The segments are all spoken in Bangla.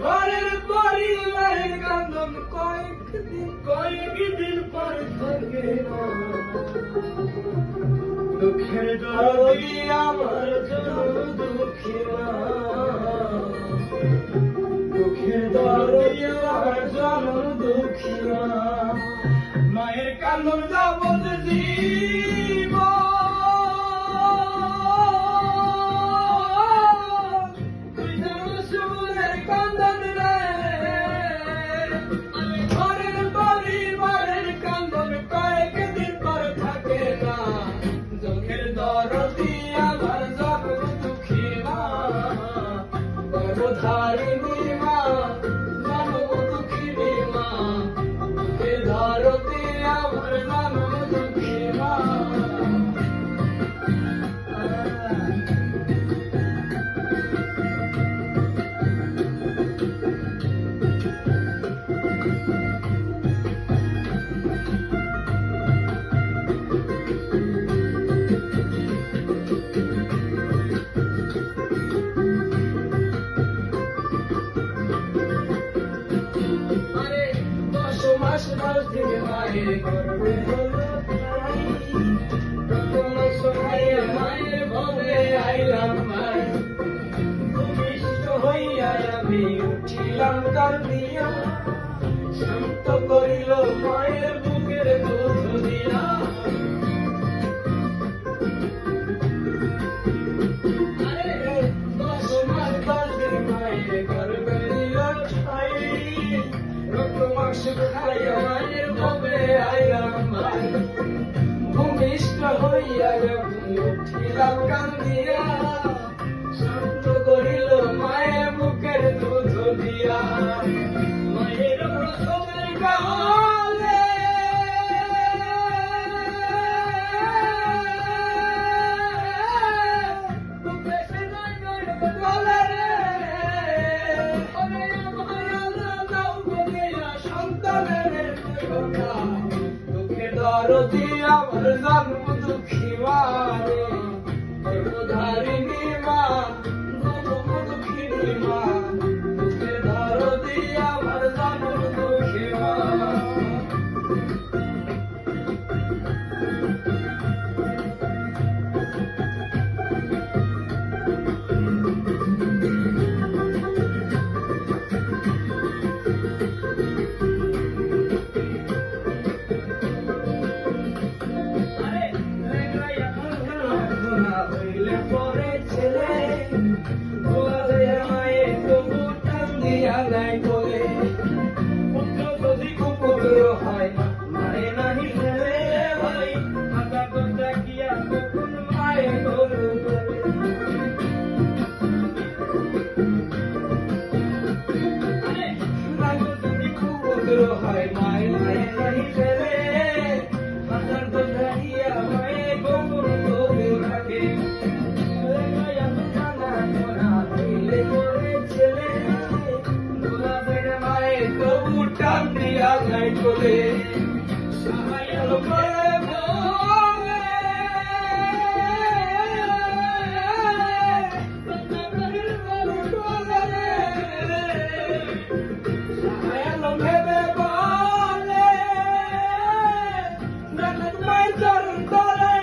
ঘরের পরিবারের কান্দন কয়েকদিন পর থাকে না। দুঃখের দরদি আমার জন্য দুঃখী মা, দুঃখের দরদি আমার জন্য দুঃখী মা। মায়ের কান্দন যাবত জীবন ধারিণী মা, জন্ম দুঃখিনী মা, ধরতে আমার জন্ম দুঃখী মা। মায়ের গর্ভে হলো ঠাঁই, প্রথম সময়ে মায়ের ভবে আইলাম ভাই। ভূমিষ্ঠ হইয়া আমি উঠিলাম কান্দিয়া, শান্ত করিল মায়ের বুকের দুধ দিয়া। দশ মাস 10 দিন মায়ের গর্ভে দিল ঠাঁই, রক্ত মাংস খাইয়া মায়ের ভবে আইলাম ভাই। ভূমিষ্ঠ হইয়া উঠিলাম কান্দিয়া, শান্ত করিল মায়ের বুকের দুধ দিয়া। মায়ের প্রসবের কালে দরদি আমার জন্ম দুঃখী মা রে, গর্ভধারিণী মা, জন্ম দুঃখিনী মা, দরদি আমার জন্ম দুঃখী মা। হইলে পরে ছেলে মায়ে তবু টান দিয়া নাই বলে, পুত্র যদি কুপুত্র হয় মায়ে নাহি ফেলে ভাই। মাতা কথা কিয়া কখন মায়ে গরু বলে, যদি কুপুত্র হয় মায়ে নাহি ফেলে। মাতার কথা কিয়া মায়ে গোপন করে রাখে, টান দিয়া নাই চলে। সাহায্য করে বলে সাহায্য ভেবে বলে মায়ের চরণ তলে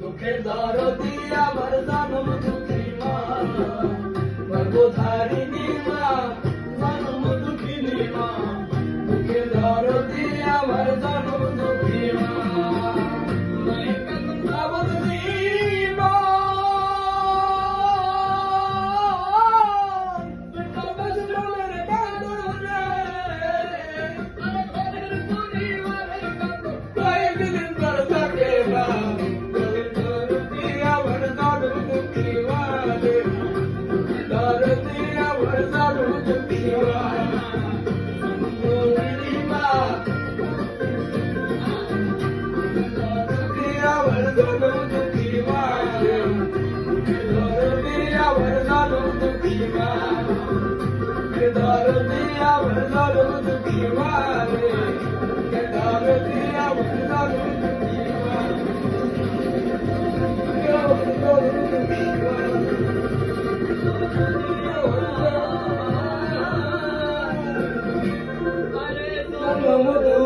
দুঃখের দরদি আমার জন্ম দুঃখী মা, গর্ভধারিণী মা, জন্ম দুঃখিনী মা, দুঃখের দরদি আমার জন্ম দুঃখী মা। মায়ের কান্দন যাবত জীবন কয়েকদিন পর থাকে না। Ke dar diya মধু